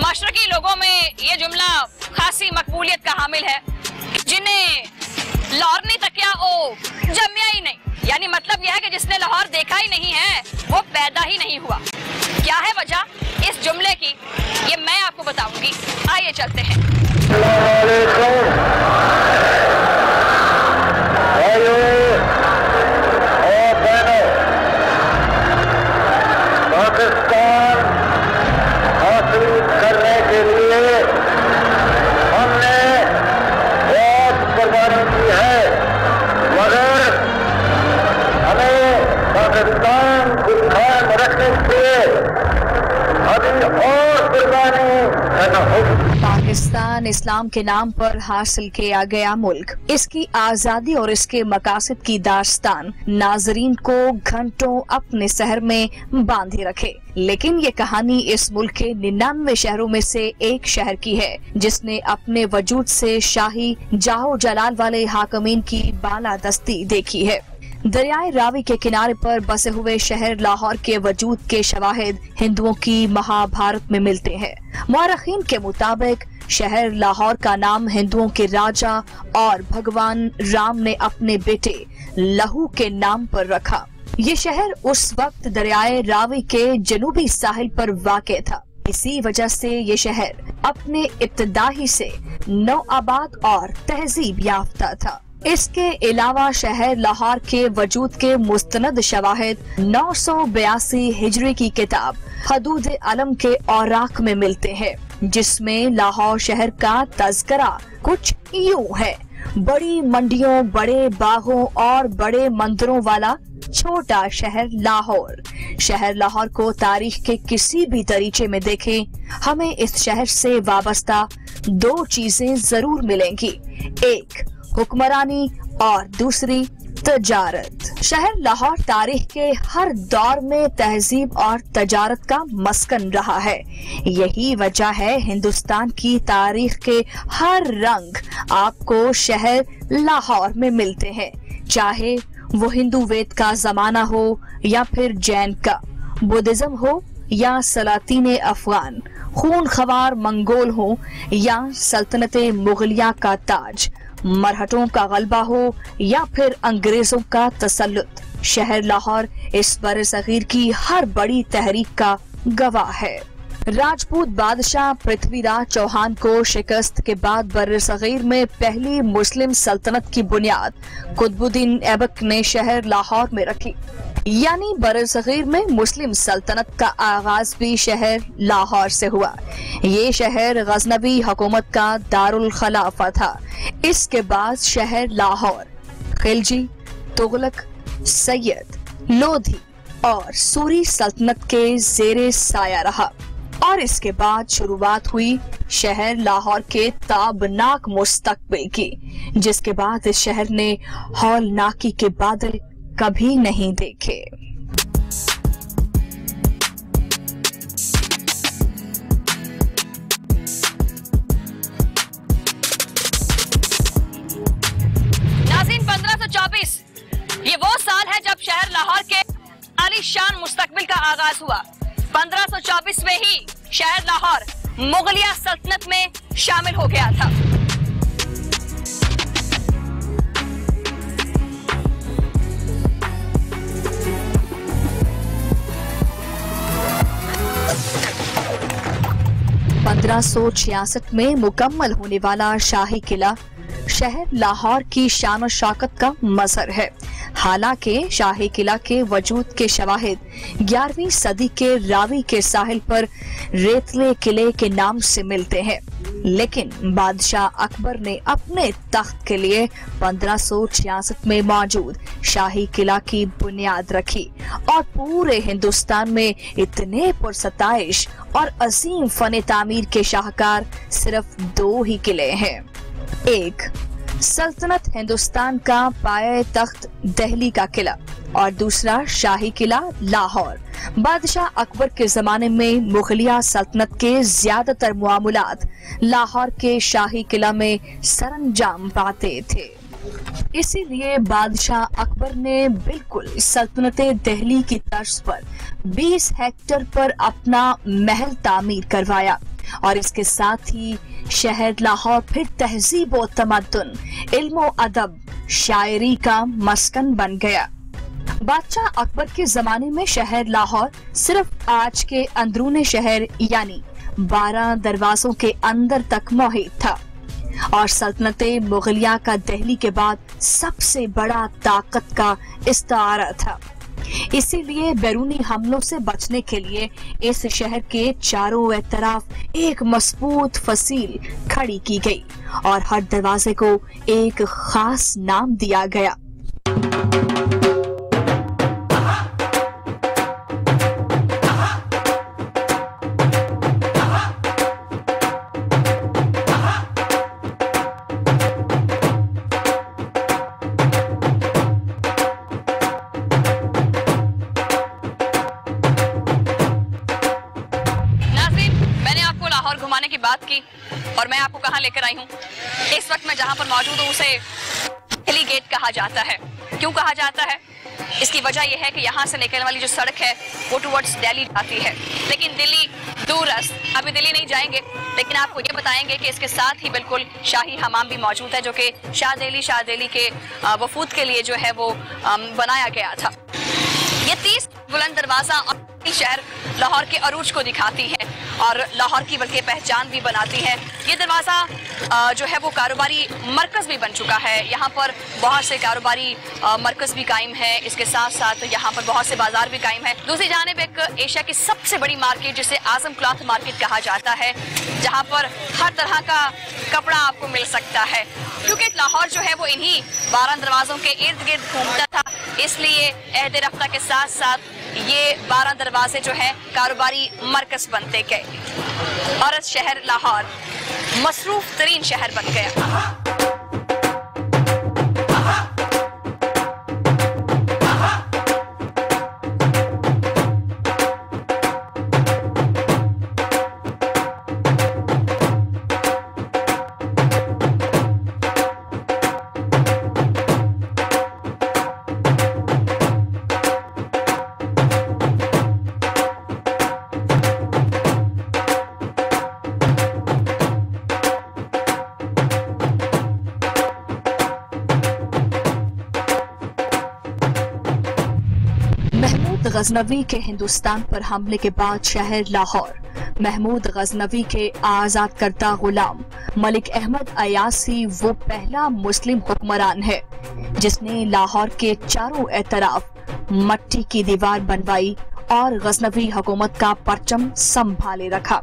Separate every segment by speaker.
Speaker 1: मशरकी लोगों में ये जुमला खासी मकबूलियत का हामिल है, जिन्हें लाहौर नहीं तकिया ओ जमिया ही नहीं, यानी मतलब यह है कि जिसने लाहौर देखा ही नहीं है वो पैदा ही नहीं हुआ। क्या है वजह इस जुमले की, ये मैं आपको बताऊंगी। आइए चलते हैं।
Speaker 2: पाकिस्तान हासिल करने के लिए हमने बहुत कुर्बानी की है, मगर हमें पाकिस्तान को कायम रखने के लिए अभी और कुर्बानी करना होगी।
Speaker 3: पाकिस्तान इस्लाम के नाम पर हासिल किया गया मुल्क, इसकी आजादी और इसके मकासद की दास्तान नाजरीन को घंटों अपने शहर में बांधे रखे। लेकिन ये कहानी इस मुल्क के 99 शहरों में से एक शहर की है, जिसने अपने वजूद से शाही जाहो जलाल वाले हाकमीन की बालादस्ती देखी है। दरियाए रावी के किनारे पर बसे हुए शहर लाहौर के वजूद के शवाहिद हिंदुओं की महाभारत में मिलते हैं। मुअर्रिखीन के मुताबिक शहर लाहौर का नाम हिंदुओं के राजा और भगवान राम ने अपने बेटे लहू के नाम पर रखा। ये शहर उस वक्त दरियाए रावी के जनूबी साहिल पर वाक़ था। इसी वजह से ये शहर अपने इब्तिदाई से नौआबाद और तहजीब याफ्ता था। इसके अलावा शहर लाहौर के वजूद के मुस्तनद शवाहिद 982 हिजरी की किताब हदूद आलम के औराक में मिलते हैं, जिसमें लाहौर शहर का तज़किरा कुछ यूं है। बड़ी मंडियों, बड़े बागों और बड़े मंदिरों वाला छोटा शहर लाहौर। शहर लाहौर को तारीख के किसी भी तरीके में देखें, हमें इस शहर से वाबस्ता दो चीजें जरूर मिलेंगी, एक हुक्मरानी और दूसरी तजारत। शहर लाहौर तारीख के हर दौर में तहजीब और तजारत का मस्कन रहा है। यही वजह है हिंदुस्तान की तारीख के हर रंग आपको शहर लाहौर में मिलते हैं, चाहे वो हिंदू वेद का जमाना हो या फिर जैन का, बुद्धिज्म हो या सलातीन अफगान, खून खवार मंगोल हो या सल्तनते मुगलिया का ताज, मरहटों का गलबा हो या फिर अंग्रेजों का तसल्लुत। शहर लाहौर इस बरसगीर की हर बड़ी तहरीक का गवाह है। राजपूत बादशाह पृथ्वीराज चौहान को शिकस्त के बाद बरसगीर में पहली मुस्लिम सल्तनत की बुनियाद कुतुबुद्दीन ऐबक ने शहर लाहौर में रखी, यानी बरसगीर में मुस्लिम सल्तनत का आगाज भी शहर लाहौर से हुआ। ये शहर गजनवी हुकूमत का दारुल खलाफा था। इसके बाद शहर लाहौर खिलजी, तुगलक, सैयद, लोधी और सूरी सल्तनत के जेरे साया रहा और इसके बाद शुरुआत हुई शहर लाहौर के ताबनाक मुस्तकबिल की, जिसके बाद इस शहर ने हौलनाकी के बादल कभी नहीं देखे।
Speaker 1: नाज़रीन, 1524 ये वो साल है जब शहर लाहौर के आलीशान मुस्तकबिल का आगाज हुआ। 1524 में ही शहर लाहौर मुगलिया सल्तनत में शामिल हो गया था।
Speaker 3: (1566) में मुकम्मल होने वाला शाही किला शहर लाहौर की शान और शौकत का मजहर है। हालांकि शाही किला के वजूद के शवाहिद 11वीं सदी के रावी के साहिल पर रेतले किले के नाम से मिलते हैं, लेकिन बादशाह अकबर ने अपने तख्त के लिए 1566 में मौजूद शाही किला की बुनियाद रखी और पूरे हिंदुस्तान में इतने पुरसताइश और अजीम फन तामीर के शाहकार सिर्फ दो ही किले हैं। एक सल्तनत हिंदुस्तान का पाए तख्त दिल्ली का किला और दूसरा शाही किला लाहौर। बादशाह अकबर के जमाने में मुगलिया सल्तनत के ज्यादातर मामूलात लाहौर के शाही किला में सरंजाम पाते थे। इसीलिए बादशाह अकबर ने बिल्कुल सल्तनत दिल्ली की तर्ज पर 20 हेक्टेयर पर अपना महल तामीर करवाया। और इसके साथ ही शहर लाहौर फिर तहजीब व तमद्दुन, इल्म व अदब, शायरी का मस्कन बन गया। बादशाह अकबर के जमाने में शहर लाहौर सिर्फ आज के अंदरूनी शहर यानी 12 दरवाजों के अंदर तक मौजूद था और सल्तनते मुगलिया का दिल्ली के बाद सबसे बड़ा ताकत का इस्तारा था। इसीलिए बैरूनी हमलों से बचने के लिए इस शहर के चारों तरफ एक मजबूत फसील खड़ी की गई और हर दरवाजे को एक खास नाम दिया गया।
Speaker 1: घुमाने की बात की और मैं आपको कहां लेकर आई हूं। इस वक्त मैं जहां पर मौजूद हूं उसे दिल्ली गेट कहा जाता है। क्यों कहा जाता है? इसकी वजह यह है कि यहां से निकलने वाली जो सड़क है वो टुवर्ड्स दिल्ली जाती है, लेकिन दिल्ली दूर है। अभी दिल्ली नहीं जाएंगे, लेकिन आपको ये बताएंगे कि इसके साथ ही बिल्कुल शाही हमाम भी मौजूद है, जो कि शाह दिल्ली के वफूद के लिए जो है वो बनाया गया था। ये 30 बुलंद दरवाजा शहर लाहौर के अरूज को दिखाती है और लाहौर की बल्कि पहचान भी बनाती है। ये दरवाज़ा जो है वो कारोबारी मरकज़ भी बन चुका है। यहाँ पर बहुत से कारोबारी मरकज़ भी कायम है, इसके साथ साथ यहाँ पर बहुत से बाजार भी कायम है। दूसरी जानिब एक एशिया की सबसे बड़ी मार्केट जिसे आजम क्लॉथ मार्केट कहा जाता है, जहाँ पर हर तरह का कपड़ा आपको मिल सकता है। क्योंकि लाहौर जो है वो इन्हीं 12 दरवाज़ों के इर्द गिर्द घूमता था, इसलिए अहद रफ्ता के साथ साथ ये 12 दरवाजे जो है कारोबारी मरकज बनते गए और शहर लाहौर मसरूफ तरीन शहर बन गया।
Speaker 3: गजनवी के हिंदुस्तान पर हमले के बाद शहर लाहौर महमूद गजनवी के आजाद करदा गुलाम मलिक अहमद अयासी वो पहला मुस्लिम हुक्मरान है जिसने लाहौर के चारों तरफ मट्टी की दीवार बनवाई और गजनवी हुकूमत का परचम संभाले रखा।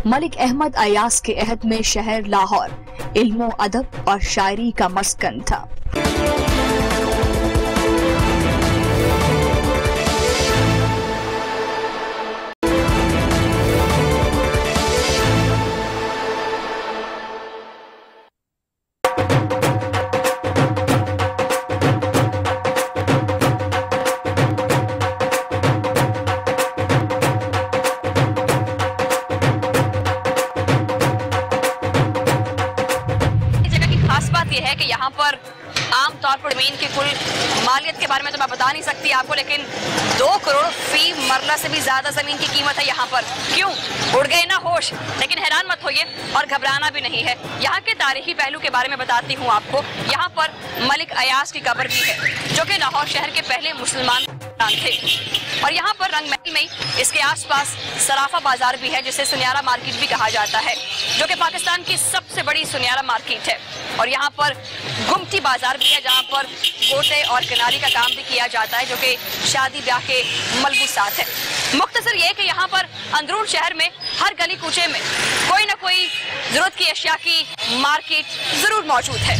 Speaker 3: मलिक अहमद अयास के अहद में शहर लाहौर इल्मो अदब और शायरी का मस्कन था।
Speaker 1: यह है कि यहाँ पर आम तौर पर जमीन की कुल मालियत के बारे में तो मैं बता नहीं सकती आपको, लेकिन 2 करोड़ फी मरला से भी ज्यादा जमीन की कीमत है यहाँ पर। क्यों? उड़ गए ना होश। लेकिन हैरान मत होइए और घबराना भी नहीं है। यहाँ के तारीखी पहलू के बारे में बताती हूँ आपको। यहाँ पर मलिक अयास की कब्र भी है जो कि लाहौर शहर के पहले मुसलमान थे और यहाँ पर रंगमहल में इसके आसपास सराफा बाजार भी है जिसे सुनियारा मार्केट भी कहा जाता है, जो कि पाकिस्तान की सबसे बड़ी सुनियारा मार्केट है। और यहाँ पर गुमती बाजार भी है जहाँ पर गोटे और किनारी का काम भी किया जाता है, जो कि शादी ब्याह के मलबूसात है। मुख्तसर ये कि यहाँ पर अंदरून शहर में हर गली कूचे में कोई ना कोई जरूरत की अशिया की मार्केट जरूर मौजूद है।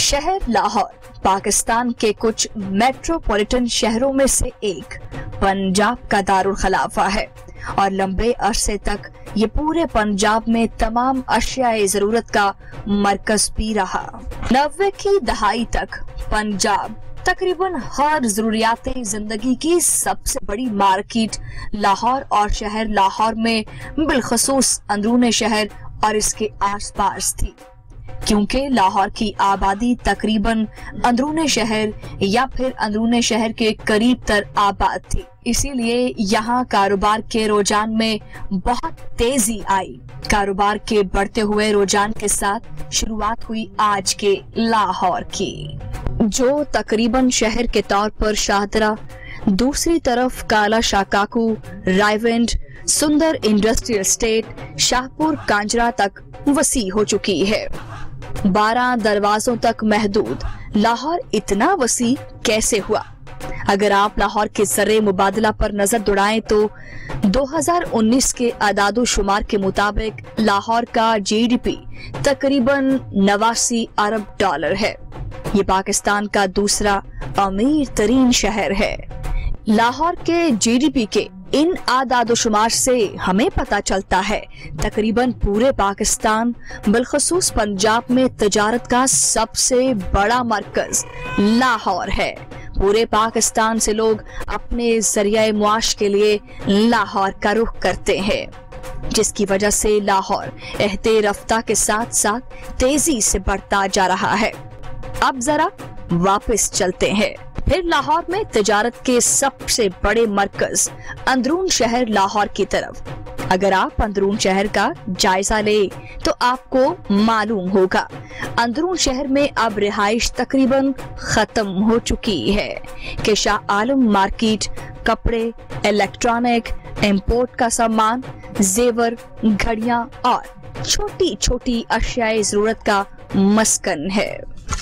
Speaker 3: शहर लाहौर पाकिस्तान के कुछ मेट्रोपॉलिटन शहरों में से एक पंजाब का दारुल खलाफा है और लंबे अरसे तक ये पूरे पंजाब में तमाम अशियाए जरूरत का मरकज भी रहा। 90 की दहाई तक पंजाब तकरीबन हर जरूरियाती जिंदगी की सबसे बड़ी मार्केट लाहौर और शहर लाहौर में बिलखसूस अंदरूनी शहर और इसके आसपास थी, क्योंकि लाहौर की आबादी तकरीबन अंदरूनी शहर या फिर अंदरूनी शहर के करीब तर आबाद थी। इसीलिए यहाँ कारोबार के रुझान में बहुत तेजी आई। कारोबार के बढ़ते हुए रुझान के साथ शुरुआत हुई आज के लाहौर की, जो तकरीबन शहर के तौर पर शाहदरा, दूसरी तरफ काला शाकाकू, रायविंड, सुंदर इंडस्ट्रियल स्टेट, शाहपुर कांजरा तक वसी हो चुकी है। 12 दरवाजों तक महदूद लाहौर इतना वसी कैसे हुआ? अगर आप लाहौर के ज़र्रे मुबादला पर नजर दौड़ाएं तो 2019 के आदादोशुमार के मुताबिक लाहौर का जीडीपी तकरीबन 89 अरब डॉलर है। ये पाकिस्तान का दूसरा अमीर तरीन शहर है। लाहौर के जीडीपी के इन आदादोशुमार से हमें पता चलता है तकरीबन पूरे पाकिस्तान बिलखसूस पंजाब में तजारत का सबसे बड़ा मरकज लाहौर है। पूरे पाकिस्तान से लोग अपने जरिया मुआश के लिए लाहौर का रुख करते हैं, जिसकी वजह से लाहौर एहते रफ्ता के साथ साथ तेजी से बढ़ता जा रहा है। अब जरा वापस चलते हैं फिर लाहौर में तजारत के सबसे बड़े मरकज अंदरून शहर लाहौर की तरफ। अगर आप अंदरून शहर का जायजा ले तो आपको मालूम होगा अंदरून शहर में अब रिहाइश तकरीबन खत्म हो चुकी है कि शाह आलम मार्केट कपड़े, इलेक्ट्रॉनिक, इंपोर्ट का सामान, जेवर, घड़ियां और छोटी छोटी अशियाए जरूरत का मस्कन है।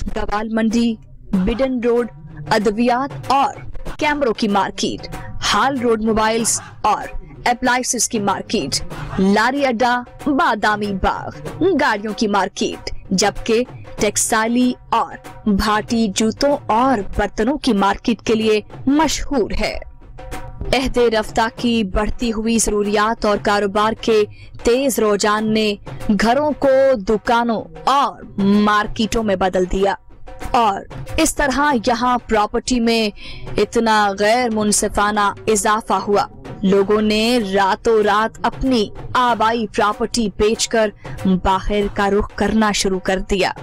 Speaker 3: गवाल मंडी, बिडन रोड, अद्वियात और कैमरों की मार्केट, हाल रोड मोबाइल्स और एप्लायंसेस की मार्केट, लारी अड्डा, बादामी बाग, गाड़ियों की मार्केट, जबकि टेक्सटाइली और भाटी जूतों और बर्तनों की मार्केट के लिए मशहूर है। एहदे रफ्ता की बढ़ती हुई जरूरियात और कारोबार के तेज रुझान ने घरों को दुकानों और मार्केटों में बदल दिया और इस तरह यहाँ प्रॉपर्टी में इतना गैर मुनसिफाना इजाफा हुआ। लोगों ने रातों रात अपनी आबाई प्रॉपर्टी बेचकर बाहर का रुख करना शुरू कर दिया।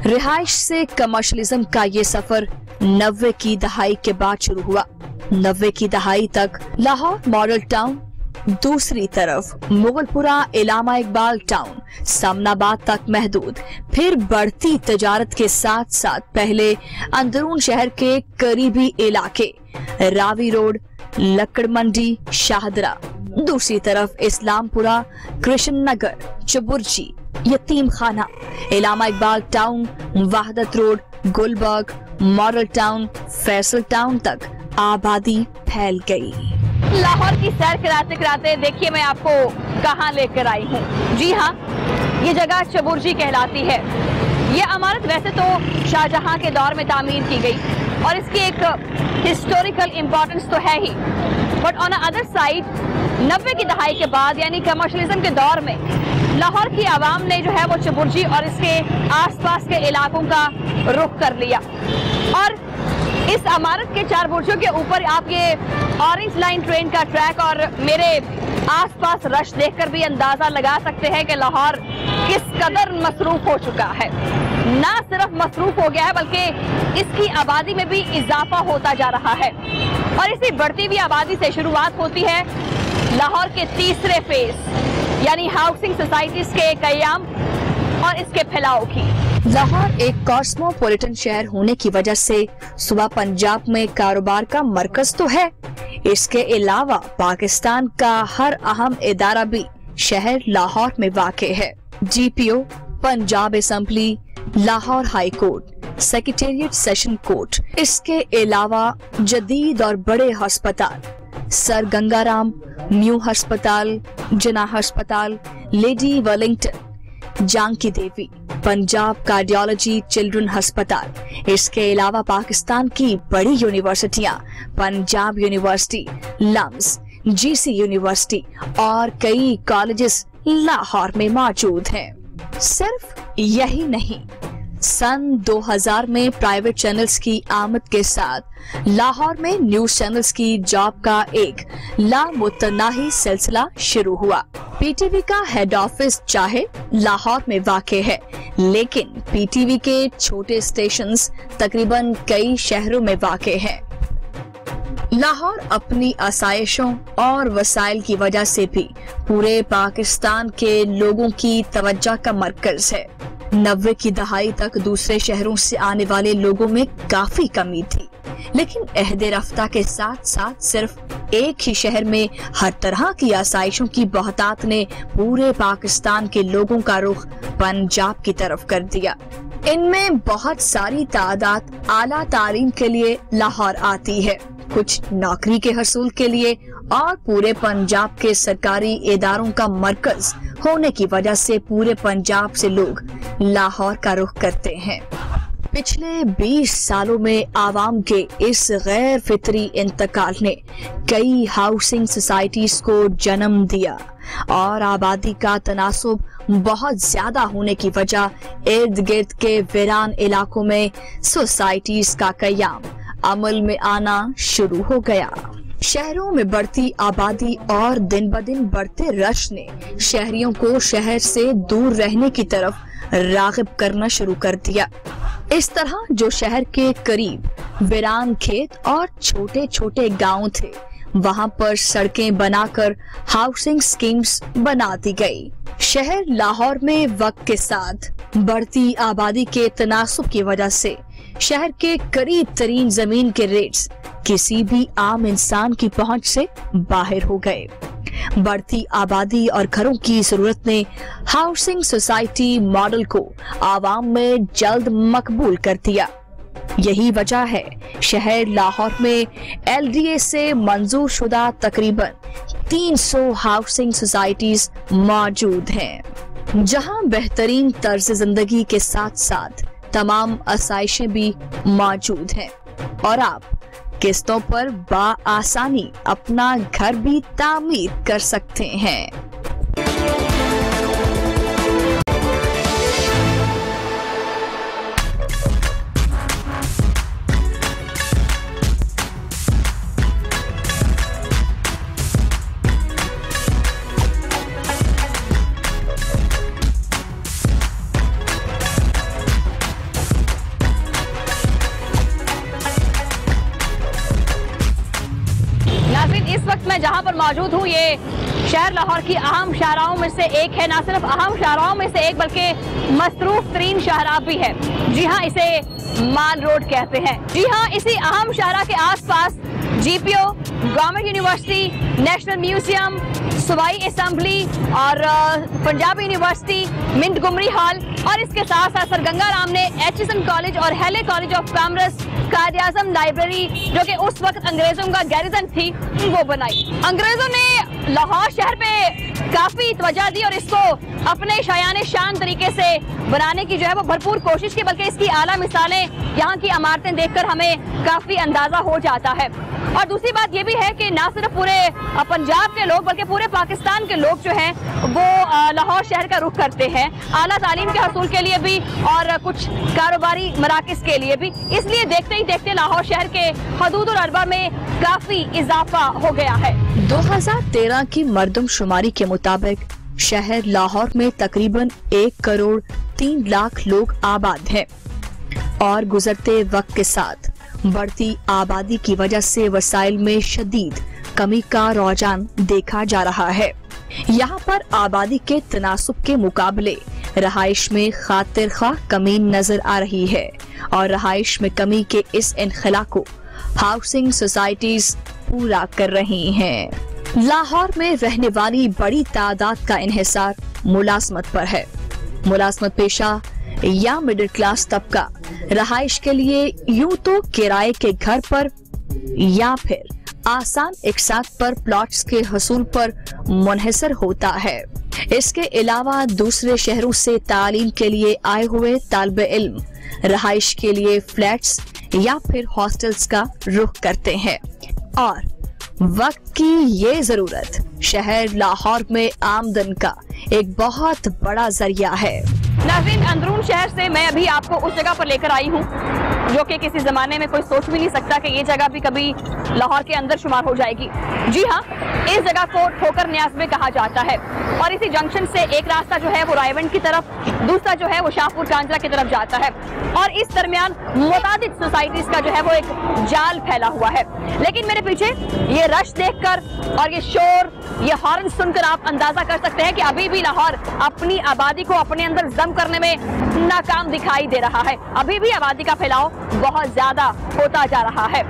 Speaker 3: रिहाइश से कमर्शलिज्म का ये सफर 90 की दहाई के बाद शुरू हुआ। 90 की दहाई तक लाहौर मॉडल टाउन, दूसरी तरफ मुगलपुरा, इलामा इकबाल टाउन, सामनाबाद तक महदूद, फिर बढ़ती तजारत के साथ साथ पहले अंदरून शहर के करीबी इलाके रावी रोड, लकड़ मंडी, शाहदरा, दूसरी तरफ Islampura, Krishan Nagar, Chauburji, Yateem Khana, Allama Iqbal town, Wahdat road, Gulberg, model town, Faisal town तक आबादी फैल गई।
Speaker 1: लाहौर की सैर कराते कराते देखिए मैं आपको कहाँ लेकर आई हूँ। जी हाँ, ये जगह चबुर्जी कहलाती है। ये इमारत वैसे तो शाहजहां के दौर में तामीर की गई और इसकी एक हिस्टोरिकल इम्पोर्टेंस तो है ही, बट ऑन अदर साइड 90 की दहाई के बाद यानी कमर्शलिज्म के दौर में लाहौर की आवाम ने जो है वो चबुर्जी और इसके आसपास के इलाकों का रुख कर लिया और इस इमारत के 4 बुर्जों के ऊपर आप ये ऑरेंज लाइन ट्रेन का ट्रैक और मेरे आसपास रश देखकर भी अंदाजा लगा सकते हैं कि लाहौर किस कदर मसरूफ हो चुका है। ना सिर्फ मसरूफ हो गया है बल्कि इसकी आबादी में भी इजाफा होता जा रहा है और इसी बढ़ती हुई आबादी से शुरुआत होती है लाहौर के तीसरे फेज यानी हाउसिंग सोसाइटीज के कयाम और इसके फैलाव की।
Speaker 3: लाहौर एक कॉस्मोपॉलिटन शहर होने की वजह से सूबा पंजाब में कारोबार का मरकज तो है, इसके अलावा पाकिस्तान का हर अहम इदारा भी शहर लाहौर में वाक़ है। GPO, Punjab assembly, Lahore high court, secretariat session court, इसके अलावा जदीद और बड़े अस्पताल, सर गंगाराम, न्यू अस्पताल, जना अस्पताल, lady Wellington, Janki Devi, Punjab cardiology children अस्पताल, इसके अलावा पाकिस्तान की बड़ी यूनिवर्सिटियां Punjab university, LUMS, GC university और कई कॉलेजेस लाहौर में मौजूद हैं। सिर्फ यही नहीं, सन 2000 में प्राइवेट चैनल्स की आमद के साथ लाहौर में न्यूज चैनल्स की जॉब का एक लामुतनाही सिलसिला शुरू हुआ। पीटीवी का हेड ऑफिस चाहे लाहौर में वाक़ है, लेकिन पीटीवी के छोटे स्टेशंस तकरीबन कई शहरों में वाक़ हैं। लाहौर अपनी आसाइशों और वसाइल की वजह से भी पूरे पाकिस्तान के लोगों की तवज्जो का मरकज है। 90 की दहाई तक दूसरे शहरों से आने वाले लोगों में काफी कमी थी, लेकिन अहद रफ्ता के साथ साथ सिर्फ एक ही शहर में हर तरह की आसाइशों की बहुतात ने पूरे पाकिस्तान के लोगों का रुख पंजाब की तरफ कर दिया। इनमें बहुत सारी तादाद आला तालीम के लिए लाहौर आती है, कुछ नौकरी के हसूल के लिए और पूरे पंजाब के सरकारी इदारों का मरकज होने की वजह से पूरे पंजाब से लोग लाहौर का रुख करते हैं। पिछले 20 सालों में आवाम के इस गैर फितरी इंतकाल ने कई हाउसिंग सोसाइटीज को जन्म दिया और आबादी का तनासुब बहुत ज्यादा होने की वजह इर्द गिर्द के वीरान इलाकों में सोसाइटीज का कयाम अमल में आना शुरू हो गया। शहरों में बढ़ती आबादी और दिन ब दिन बढ़ते रश ने शहरियों को शहर से दूर रहने की तरफ राग़िब करना शुरू कर दिया। इस तरह जो शहर के करीब वीरान खेत और छोटे छोटे गांव थे, वहां पर सड़कें बनाकर हाउसिंग स्कीम्स बना दी गई। शहर लाहौर में वक्त के साथ बढ़ती आबादी के तनासुब की वजह से शहर के करीब तरीन जमीन के रेट्स किसी भी आम इंसान की पहुंच से बाहर हो गए। बढ़ती आबादी और घरों की जरूरत ने हाउसिंग सोसाइटी मॉडल को आवाम में जल्द मकबूल कर दिया। यही वजह है शहर लाहौर में LDA से मंजूर शुदा तकरीबन 300 हाउसिंग सोसाइटीज मौजूद हैं, जहां बेहतरीन तर्ज जिंदगी के साथ साथ तमाम आसाइशें भी मौजूद हैं और आप किस्तों पर बाआसानी अपना घर भी तामीर कर सकते हैं।
Speaker 1: इस वक्त मैं जहां पर मौजूद हूं, ये शहर लाहौर की अहम शाहराहों में से एक है। न सिर्फ अहम शाहराहों में से एक बल्कि मसरूफ तरीन शाहराह भी है। जी हाँ, इसे माल रोड कहते हैं। जी हाँ, इसी अहम शाहराह के आसपास GPO, government university, national museum, सूबाई असेंबली और पंजाब यूनिवर्सिटी, मिंट गुमरी हॉल और इसके साथ साथ सर गंगा राम ने एचिसन कॉलेज और हेले college of commerce, Quaid-e-Azam library जो कि उस वक्त अंग्रेजों का गैरिजन थी, वो बनाई। अंग्रेजों ने लाहौर शहर पे काफी तवज्जो दी और इसको अपने शायाने शान तरीके से बनाने की जो है वो भरपूर कोशिश की, बल्कि इसकी आला मिसालें यहाँ की इमारतें देखकर हमें काफी अंदाजा हो जाता है। और दूसरी बात ये भी है कि ना सिर्फ पूरे पंजाब के लोग बल्कि पूरे पाकिस्तान के लोग जो हैं वो लाहौर शहर का रुख करते हैं, आला तालीम के हसूल के लिए भी और कुछ कारोबारी मराकज़ के लिए भी। इसलिए देखते ही देखते लाहौर शहर के हदूद और अरबा में काफी इजाफा हो गया है।
Speaker 3: 2013 की मरदमशुमारी के मुताबिक शहर लाहौर में तकरीबन 1 करोड़ 3 लाख लोग आबाद हैं और गुजरते वक्त के साथ बढ़ती आबादी की वजह से वसाइल में शदीद कमी का रुझान देखा जा रहा है। यहाँ पर आबादी के तनासुब के मुकाबले रहाइश में खातिर ख्वाह कमी नजर आ रही है और रहाइश में कमी के इस इनखला को हाउसिंग सोसाइटीज पूरा कर रही हैं। लाहौर में रहने वाली बड़ी तादाद का इन्हिसार मुलाजमत पर है। मुलाजमत पेशा या मिडिल क्लास तबका रहाइश के लिए यूं तो किराए के घर पर या फिर आसान इकसात पर प्लॉट्स के हसूल पर मुनहसर होता है। इसके अलावा दूसरे शहरों से तालीम के लिए आए हुए तालिबे इल्म रहाइश के लिए फ्लैट्स या फिर हॉस्टल्स का रुख करते हैं और वक्त की ये जरूरत शहर लाहौर में आमदन का एक बहुत बड़ा जरिया है।
Speaker 1: नाज़रीन, अंदरून शहर से मैं अभी आपको उस जगह पर लेकर आई हूँ जो कि किसी जमाने में कोई सोच भी नहीं सकता कि ये जगह भी कभी लाहौर के अंदर शुमार हो जाएगी। जी हाँ, इस जगह को ठोकर न्याज में कहा जाता है और इसी जंक्शन से एक रास्ता जो है वो रायवंड की तरफ, दूसरा जो है वो शाहपुर कांजरा की तरफ जाता है और इस दरमियान मुतादिद सोसाइटीज का जो है वो एक जाल फैला हुआ है। लेकिन मेरे पीछे ये रश देखकर और ये शोर, ये हॉर्न सुनकर आप अंदाजा कर सकते हैं कि अभी भी लाहौर अपनी आबादी को अपने अंदर जम करने में नाकाम दिखाई दे रहा है। अभी भी आबादी का फैलाव बहुत ज्यादा होता जा रहा है।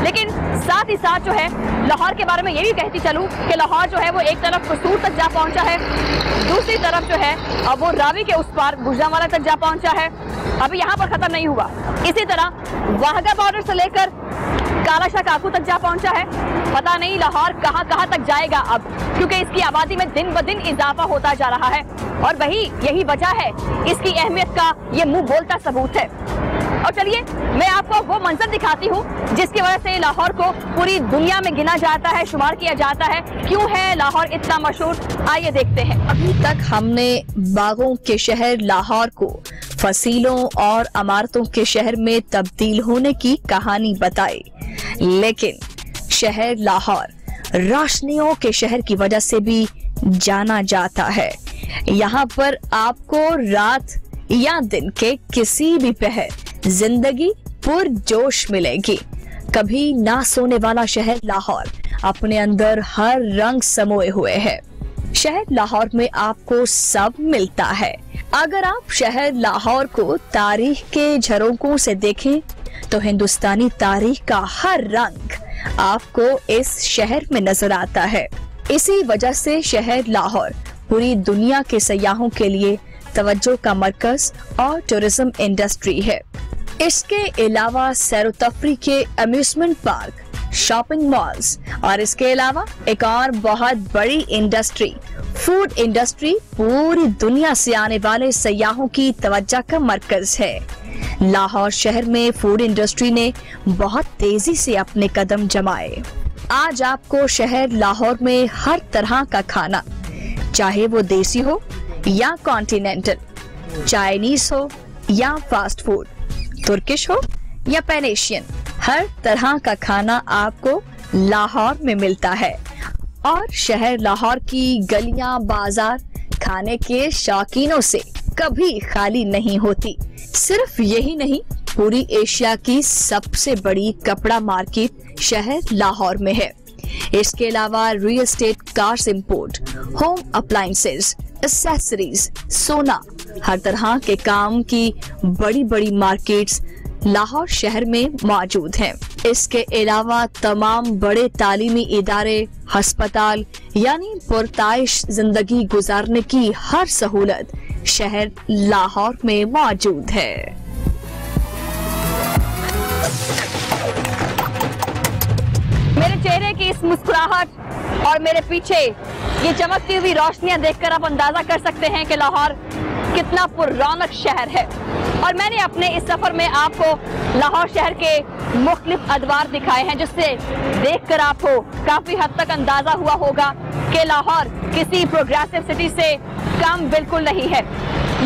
Speaker 1: लेकिन साथ ही साथ जो है लाहौर के बारे में ये भी कहती चलूं कि लाहौर जो है वो एक तरफ कसूर तक जा पहुंचा है, दूसरी तरफ जो है अब वो रावी के उस पार गुजरांवाला तक जा पहुंचा है। अभी यहाँ पर खत्म नहीं हुआ, इसी तरह वाहगा बॉर्डर से लेकर कालाशाह काकू तक जा पहुंचा है। पता नहीं लाहौर कहां कहां तक जाएगा अब, क्योंकि इसकी आबादी में दिन ब दिन इजाफा होता जा रहा है और यही वजह है, इसकी अहमियत का ये मुंह बोलता सबूत है। और चलिए मैं आपको वो मंजर दिखाती हूँ जिसकी वजह से लाहौर को पूरी दुनिया में गिना जाता है, शुमार किया जाता है। क्यों है लाहौर इतना मशहूर, आइए देखते हैं।
Speaker 3: अभी तक हमने बागों के शहर लाहौर को फसीलों और इमारतों के शहर में तब्दील होने की कहानी बताई, लेकिन शहर लाहौर रोशनियों के शहर की वजह से भी जाना जाता है। यहाँ पर आपको रात या दिन के किसी भी पहर जिंदगी पुरजोश मिलेगी। कभी ना सोने वाला शहर लाहौर अपने अंदर हर रंग समोए हुए है। शहर लाहौर में आपको सब मिलता है। अगर आप शहर लाहौर को तारीख के झरोकों से देखें तो हिंदुस्तानी तारीख का हर रंग आपको इस शहर में नजर आता है। इसी वजह से शहर लाहौर पूरी दुनिया के सयाहों के लिए तवज्जो का मरकज और टूरिज्म इंडस्ट्री है। इसके अलावा सैर तफरी के अम्यूजमेंट पार्क, शॉपिंग मॉल्स और इसके अलावा एक और बहुत बड़ी इंडस्ट्री, फूड इंडस्ट्री पूरी दुनिया से आने वाले सयाहों की तवज्जो का मरकज है। लाहौर शहर में फूड इंडस्ट्री ने बहुत तेजी से अपने कदम जमाए। आज आपको शहर लाहौर में हर तरह का खाना, चाहे वो देसी हो या कॉन्टिनेंटल, चाइनीज हो या फास्ट फूड, तुर्किश हो या पैन एशियन, हर तरह का खाना आपको लाहौर में मिलता है। और शहर लाहौर की गलियां बाजार खाने के शौकीनों से कभी खाली नहीं होती। सिर्फ यही नहीं, पूरी एशिया की सबसे बड़ी कपड़ा मार्केट शहर लाहौर में है। इसके अलावा real estate, cars import, home appliances, accessories, सोना, हर तरह के काम की बड़ी बड़ी मार्केट्स लाहौर शहर में मौजूद हैं। इसके अलावा तमाम बड़े तालीमी इदारे, अस्पताल, यानी पुरताइश जिंदगी गुजारने की हर सहूलत शहर लाहौर में मौजूद है।
Speaker 1: मेरे चेहरे की इस मुस्कुराहट और मेरे पीछे ये चमकती हुई रोशनियां देखकर आप अंदाजा कर सकते हैं कि लाहौर कितना पुररौनक शहर है। और मैंने अपने इस सफर में आपको लाहौर शहर के मुख्तलिफ अदवार दिखाए हैं, जिससे देखकर आपको काफी हद तक अंदाजा हुआ होगा कि लाहौर किसी प्रोग्रेसिव सिटी से कम बिल्कुल नहीं है।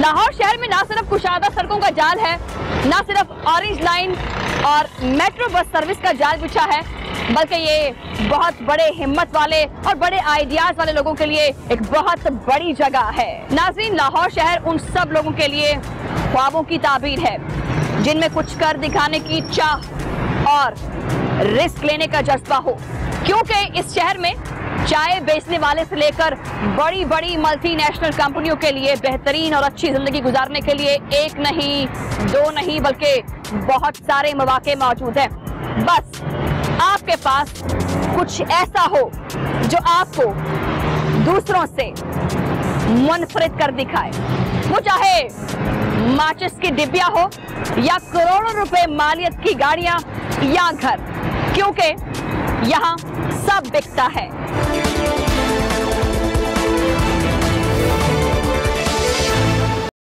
Speaker 1: लाहौर शहर में ना सिर्फ कुशादा सड़कों का जाल है, ना सिर्फ ऑरेंज लाइन और मेट्रो बस सर्विस का जाल बिछा है, बल्कि ये बहुत बड़े हिम्मत वाले और बड़े आइडियाज वाले लोगों के लिए एक बहुत बड़ी जगह है। नाज़रीन, लाहौर शहर उन सब लोगों के लिए ख्वाबों की ताबीर है जिनमें कुछ कर दिखाने की चाह और रिस्क लेने का जज्बा हो, क्योंकि इस शहर में चाय बेचने वाले से लेकर बड़ी बड़ी मल्टीनेशनल कंपनियों के लिए बेहतरीन और अच्छी जिंदगी गुजारने के लिए एक नहीं, दो नहीं, बल्कि बहुत सारे मौके मौजूद हैं। बस आपके पास कुछ ऐसा हो जो आपको दूसरों से मुनफरिद कर दिखाए, वो चाहे माचिस की डिब्बिया हो या करोड़ों रुपए मालियत की गाड़ियां या घर, क्योंकि यहाँ सब बिकता है।